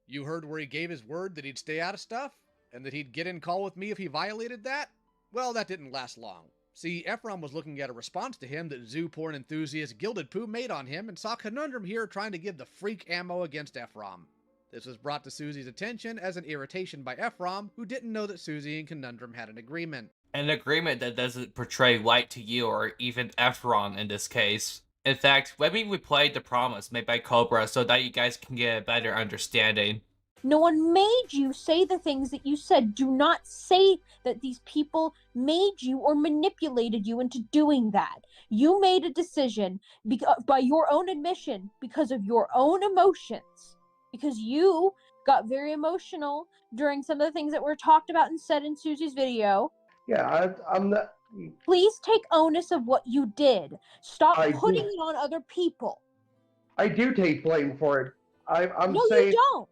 You heard where he gave his word that he'd stay out of stuff? And that he'd get in call with me if he violated that? Well, that didn't last long. See, Ephraim was looking at a response to him that zoo porn enthusiast Gilded Pooh made on him and saw Conundrum here trying to give the freak ammo against Ephraim. This was brought to Susie's attention as an irritation by Ephraim, who didn't know that Susie and Conundrum had an agreement. An agreement that doesn't portray light to you or even Ephraim in this case. In fact, let me replay the promise made by Cobra so that you guys can get a better understanding. No one made you say the things that you said. Do not say that these people made you or manipulated you into doing that. You made a decision by your own admission because of your own emotions. Because you got very emotional during some of the things that were talked about and said in Susie's video. Yeah, I'm not... Please take onus of what you did. Stop putting it on other people. I do take blame for it. I'm no, saying... you don't.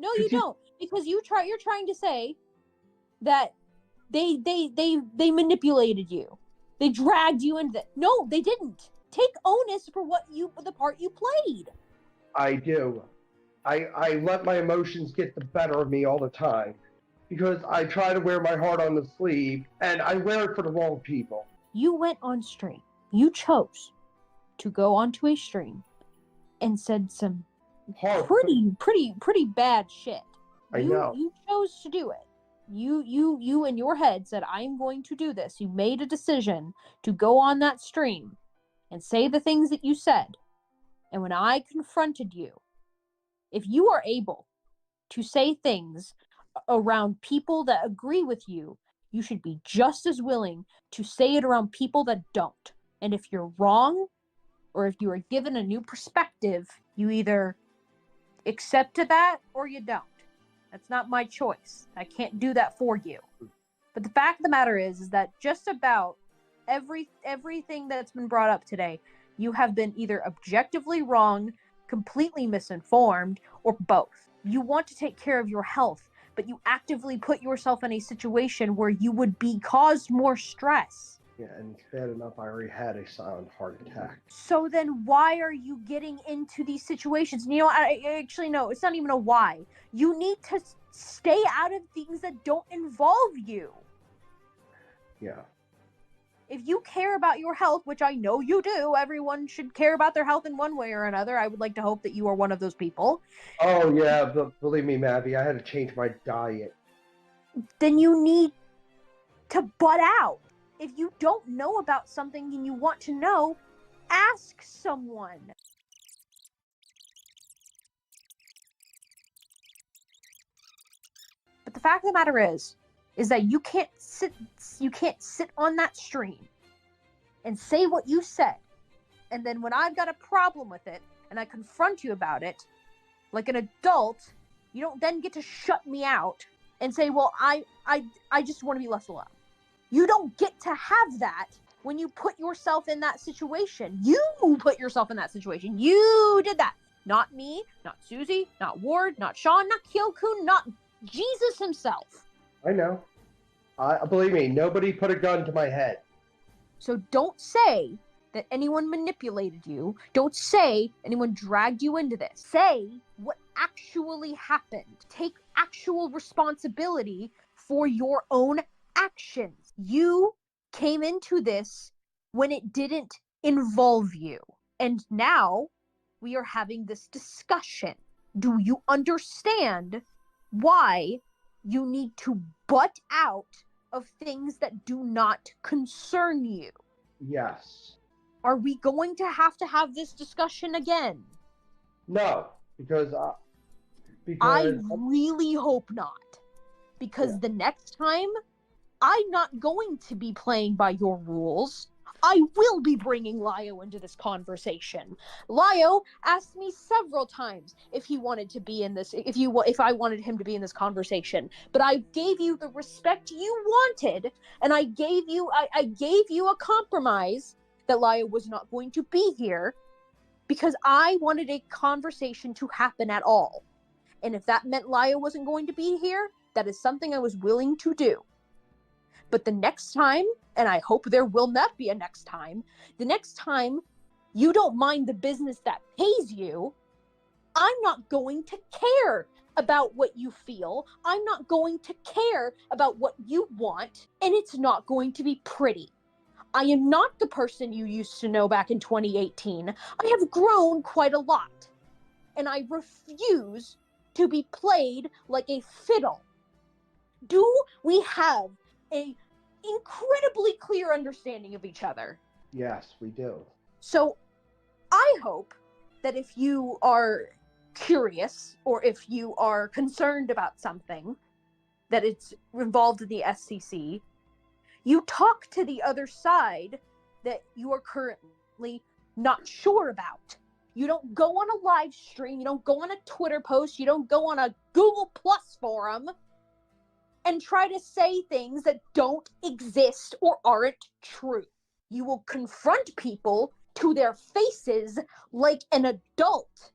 No, you don't. Because you're trying to say that they manipulated you. They dragged you into it. No, they didn't. Take onus for the part you played. I do. I let my emotions get the better of me all the time. Because I try to wear my heart on the sleeve, and I wear it for the wrong people. You went on stream. You chose to go onto a stream and said some pretty bad shit. I know. You chose to do it. You in your head said, I'm going to do this. You made a decision to go on that stream and say the things that you said. And when I confronted you, if you are able to say things around people that agree with you, you should be just as willing to say it around people that don't. And if you're wrong, or if you are given a new perspective, you either accept that or you don't. That's not my choice. I can't do that for you. But the fact of the matter is that just about everything that's been brought up today, you have been either objectively wrong, completely misinformed, or both. You want to take care of your health, but you actively put yourself in a situation where you would be caused more stress. Yeah, and it's bad enough I already had a silent heart attack. So then why are you getting into these situations? You know, I actually, no, it's not even a why. You need to stay out of things that don't involve you. Yeah. If you care about your health, which I know you do, everyone should care about their health in one way or another. I would like to hope that you are one of those people. Oh, yeah, but believe me, Maddie, I had to change my diet. Then you need to butt out. If you don't know about something and you want to know, ask someone. But the fact of the matter is that you can't sit on that stream and say what you said, and then when I've got a problem with it and I confront you about it like an adult, you don't then get to shut me out and say, well, I just want to be left alone. You don't get to have that when you put yourself in that situation. You put yourself in that situation. You did that. Not me, not Susie, not Ward, not Sean, not Kyokun, not Jesus himself. I know. Believe me, nobody put a gun to my head. So don't say that anyone manipulated you. Don't say anyone dragged you into this. Say what actually happened. Take actual responsibility for your own actions. You came into this when it didn't involve you. And now we are having this discussion. Do you understand why you need to butt out of things that do not concern you? Yes. Are we going to have this discussion again? No, because I really hope not. Because the next time, I'm not going to be playing by your rules. I will be bringing Lio into this conversation. Lio asked me several times if he wanted to be in this, if I wanted him to be in this conversation. But I gave you the respect you wanted, and I gave you a compromise that Lio was not going to be here because I wanted a conversation to happen at all. And if that meant Lio wasn't going to be here, that is something I was willing to do. But the next time, and I hope there will not be a next time, the next time you don't mind the business that pays you, I'm not going to care about what you feel. I'm not going to care about what you want, and it's not going to be pretty. I am not the person you used to know back in 2018. I have grown quite a lot, and I refuse to be played like a fiddle. Do we have a incredibly clear understanding of each other? Yes, we do. So I hope that if you are curious or if you are concerned about something that it's involved in the SCC, you talk to the other side that you are currently not sure about. You don't go on a live stream, you don't go on a Twitter post, you don't go on a Google Plus forum and try to say things that don't exist or aren't true. You will confront people to their faces like an adult,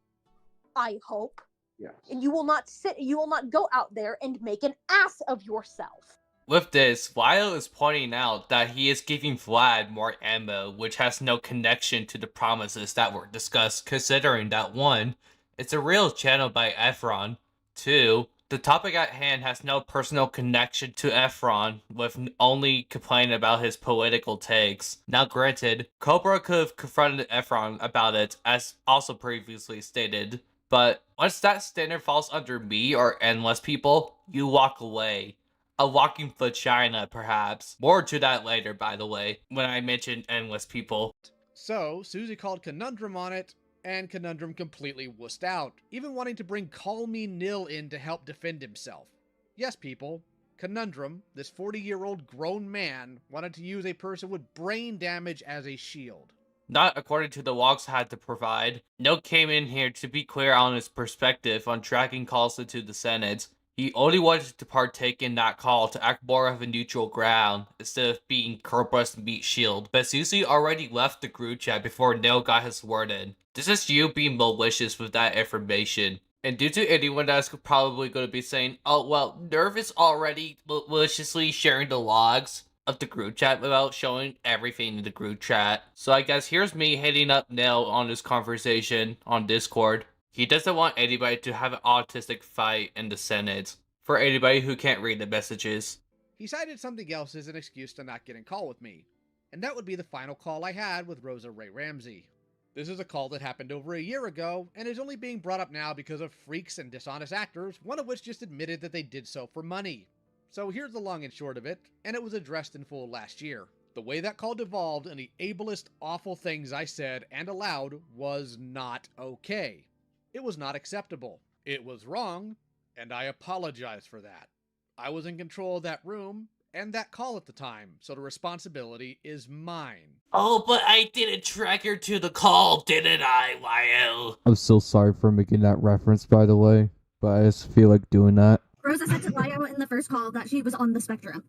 I hope. Yes. And you will not go out there and make an ass of yourself. With this, Lyle is pointing out that he is giving Vlad more ammo, which has no connection to the promises that were discussed, considering that 1, it's a real channel by Efron, 2, the topic at hand has no personal connection to Efron, with only complaining about his political takes. Now granted, Cobra could have confronted Efron about it, as also previously stated, but once that standard falls under me or endless people, you walk away. A walking vagina, perhaps. More to that later, by the way, when I mentioned endless people. So, Susie called Conundrum on it, and Conundrum completely wussed out, even wanting to bring Call Me Nil in to help defend himself. Yes, people, Conundrum, this 40-year-old grown man, wanted to use a person with brain damage as a shield. Not according to the logs I had to provide. Note came in here to be clear on his perspective on tracking calls into the Senate. He only wanted to partake in that call to act more of a neutral ground, instead of being Cobra's meat shield. But Susie already left the group chat before Neil got his word in. This is you being malicious with that information. And due to anyone that's probably going to be saying, oh well, Nerv is already maliciously sharing the logs of the group chat without showing everything in the group chat. So I guess here's me hitting up Neil on this conversation on Discord. He doesn't want anybody to have an autistic fight in the Senate, for anybody who can't read the messages. He cited something else as an excuse to not get in call with me, and that would be the final call I had with Rosa Ray Ramsey. This is a call that happened over a year ago, and is only being brought up now because of freaks and dishonest actors, one of which just admitted that they did so for money. So here's the long and short of it, and it was addressed in full last year. The way that call devolved and the ableist, awful things I said and allowed was not okay. It was not acceptable. It was wrong, and I apologize for that. I was in control of that room and that call at the time, so the responsibility is mine. Oh, but I didn't track her to the call, didn't I, Lyle? I'm so sorry for making that reference, by the way, but I just feel like doing that. Rosa said to Lyle in the first call that she was on the spectrum.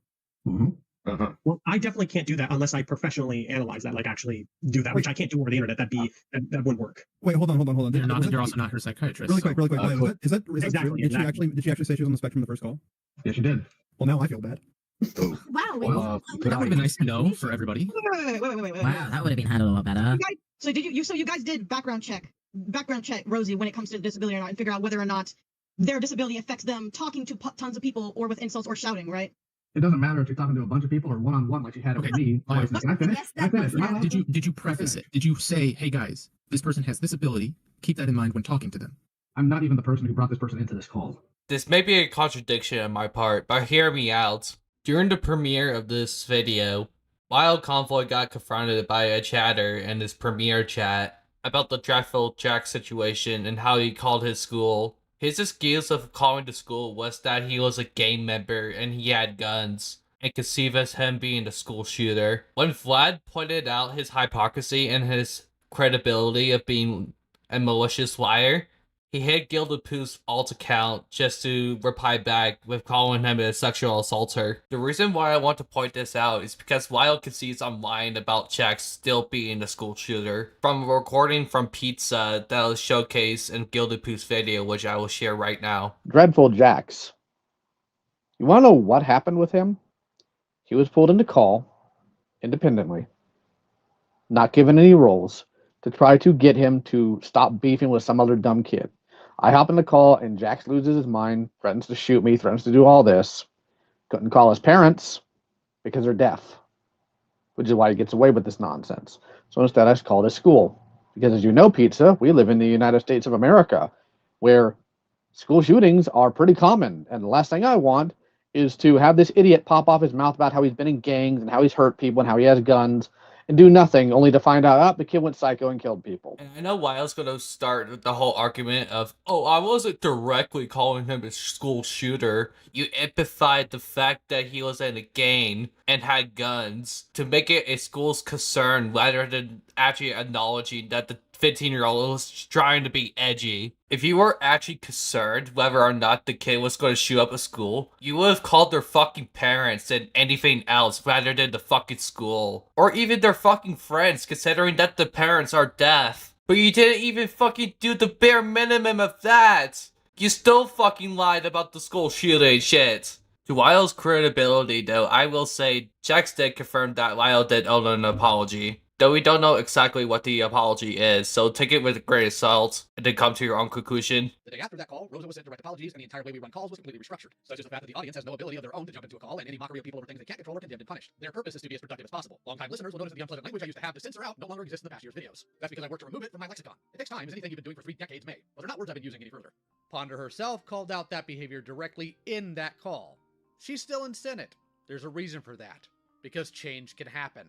Mm-hmm. Well, I definitely can't do that unless I professionally analyze that, like actually do that, which I can't do over the internet. That wouldn't work. Wait, hold on. You're also not her psychiatrist. Really quick. Is that Exactly, true? Did she actually say she was on the spectrum in the first call? Yeah, she did. Well, now I feel bad. Wow. That would have been nice to know for everybody. Wait. Wow, that would have been handled a lot better. So you guys did background check Rosie when it comes to disability or not, and figure out whether or not their disability affects them talking to tons of people or with insults or shouting, right? It doesn't matter if you're talking to a bunch of people or one-on-one like you had it with me. Can I finish? Did you preface it? Did you say, hey guys, this person has this ability, keep that in mind when talking to them? I'm not even the person who brought this person into this call. This may be a contradiction on my part, but hear me out. During the premiere of this video, LioConvoy got confronted by a chatter in his premiere chat about the dreadful Jack situation and how he called his school. His excuse of calling the school was that he was a gang member and he had guns, and conceived as him being the school shooter. When Vlad pointed out his hypocrisy and his credibility of being a malicious liar, he hit Gilded Pooh's alt account just to reply back with calling him a sexual assaulter. The reason why I want to point this out is because Lyle concedes I'm lying about Jack still being the school shooter. From a recording from Pizza that was showcased in Gilded Pooh's video, which I will share right now. Dreadful Jax. You want to know what happened with him? He was pulled into call, independently, not given any roles, to try to get him to stop beefing with some other dumb kid. I hop in the call, and Jax loses his mind, threatens to shoot me, threatens to do all this. Couldn't call his parents because they're deaf, which is why he gets away with this nonsense. So instead, I called his school. Because as you know, Pizza, we live in the United States of America, where school shootings are pretty common. And the last thing I want is to have this idiot pop off his mouth about how he's been in gangs and how he's hurt people and how he has guns and do nothing, only to find out, oh, the kid went psycho and killed people. And I know Wile's gonna start the whole argument of, oh, I wasn't directly calling him a school shooter. You empathize the fact that he was in a gang and had guns to make it a school's concern rather than actually acknowledging that the 15-year-old was trying to be edgy. If you were actually concerned whether or not the kid was going to shoot up a school, you would have called their fucking parents and anything else rather than the fucking school. Or even their fucking friends, considering that the parents are deaf. But you didn't even fucking do the bare minimum of that! You still fucking lied about the school shooting shit. To Wile's credibility though, I will say Jax did confirm that Wile did owe an apology. Though we don't know exactly what the apology is, so take it with a grain of salt, and then come to your own conclusion. The day after that call, Rosa was sent direct apologies, and the entire way we run calls was completely restructured, such as the fact that the audience has no ability of their own to jump into a call, and any mockery of people over things they can't control are condemned and punished. Their purpose is to be as productive as possible. Long-time listeners will notice that the unpleasant language I used to have to censor out no longer exists in the past year's videos. That's because I worked to remove it from my lexicon. It takes time, as anything you've been doing for 3 decades may, but they're not words I've been using any further. Ponder herself called out that behavior directly in that call. She's still in Senate. There's a reason for that. Because change can happen.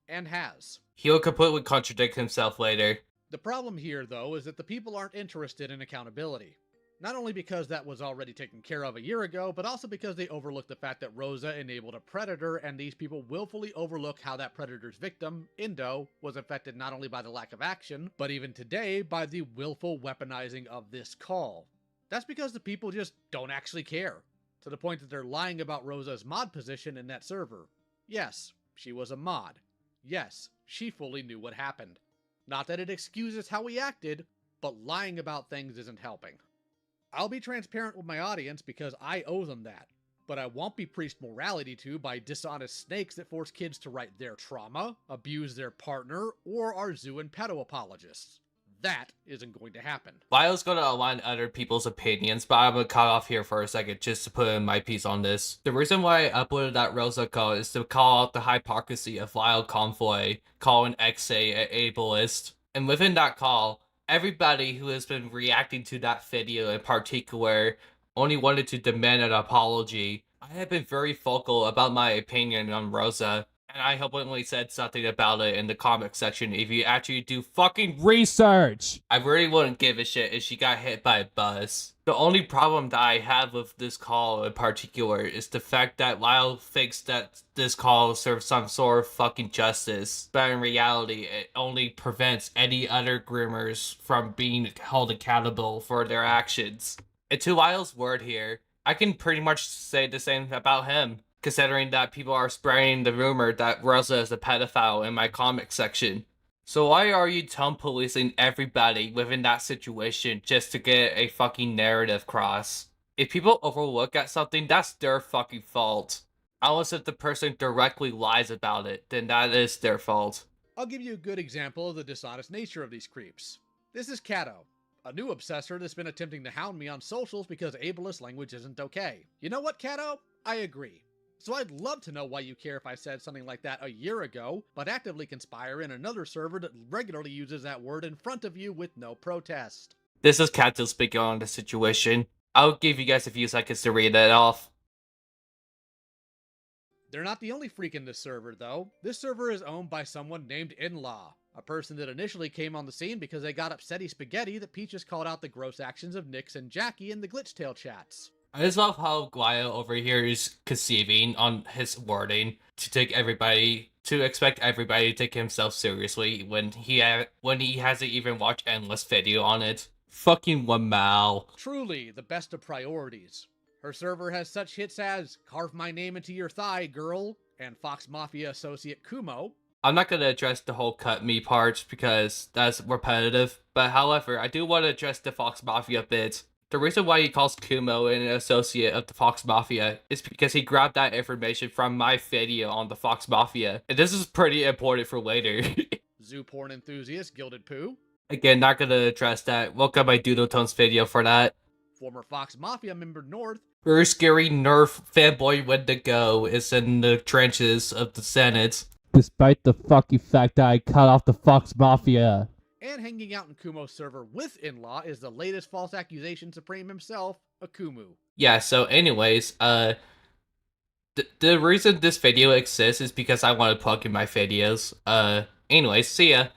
And has. He'll completely contradict himself later. The problem here, though, is that the people aren't interested in accountability. Not only because that was already taken care of a year ago, but also because they overlooked the fact that Rosa enabled a predator, and these people willfully overlook how that predator's victim, Indo, was affected not only by the lack of action, but even today by the willful weaponizing of this call. That's because the people just don't actually care, to the point that they're lying about Rosa's mod position in that server. Yes, she was a mod. Yes, she fully knew what happened. Not that it excuses how we acted, but lying about things isn't helping. I'll be transparent with my audience because I owe them that, but I won't be preached morality to by dishonest snakes that force kids to write their trauma, abuse their partner, or are zoo and pedo apologists. That isn't going to happen. Wile's gonna align other people's opinions, but I'm gonna cut off here for a second just to put in my piece on this. The reason why I uploaded that Rosa call is to call out the hypocrisy of LioConvoy calling XA an ableist. And within that call, everybody who has been reacting to that video in particular only wanted to demand an apology. I have been very vocal about my opinion on Rosa. And I openly said something about it in the comment section. If you actually do fucking research, I really wouldn't give a shit if she got hit by a bus. The only problem that I have with this call in particular is the fact that Lyle thinks that this call serves some sort of fucking justice, but in reality, it only prevents any other groomers from being held accountable for their actions. And to Lyle's word here, I can pretty much say the same about him. Considering that people are spreading the rumor that Rosa is a pedophile in my comic section. So why are you tone policing everybody within that situation just to get a fucking narrative cross? If people overlook at something, that's their fucking fault. Unless if the person directly lies about it, then that is their fault. I'll give you a good example of the dishonest nature of these creeps. This is Cato, a new obsessor that's been attempting to hound me on socials because ableist language isn't okay. You know what, Cato? I agree. So I'd love to know why you care if I said something like that a year ago, but actively conspire in another server that regularly uses that word in front of you with no protest. This is Cato speaking on the situation. I'll give you guys a few seconds to read it off. They're not the only freak in this server, though. This server is owned by someone named Inlaw, a person that initially came on the scene because they got upsetty spaghetti that Peaches called out the gross actions of Nyx and Jackie in the Glitchtail chats. I just love how Guayo over here is conceiving on his wording to expect everybody to take himself seriously when he hasn't even watched endless video on it. Fucking Wamau. Truly the best of priorities. Her server has such hits as Carve My Name Into Your Thigh, Girl, and Fox Mafia associate Kumo. I'm not going to address the whole cut me part because that's repetitive, but however, I do want to address the Fox Mafia bit. The reason why he calls Kumo an associate of the Fox Mafia is because he grabbed that information from my video on the Fox Mafia. And this is pretty important for later. Zoo porn enthusiast Gilded Poo. Again, not gonna address that. Look at my Doodle Tones video for that. Former Fox Mafia member North. Very scary Nerf fanboy Wendigo is in the trenches of the Senate. Despite the fucking fact that I cut off the Fox Mafia. And hanging out in Kumo's server with in-law is the latest false accusation supreme himself, Akumu. Yeah, so anyways, the reason this video exists is because I want to plug in my videos. Anyways, see ya.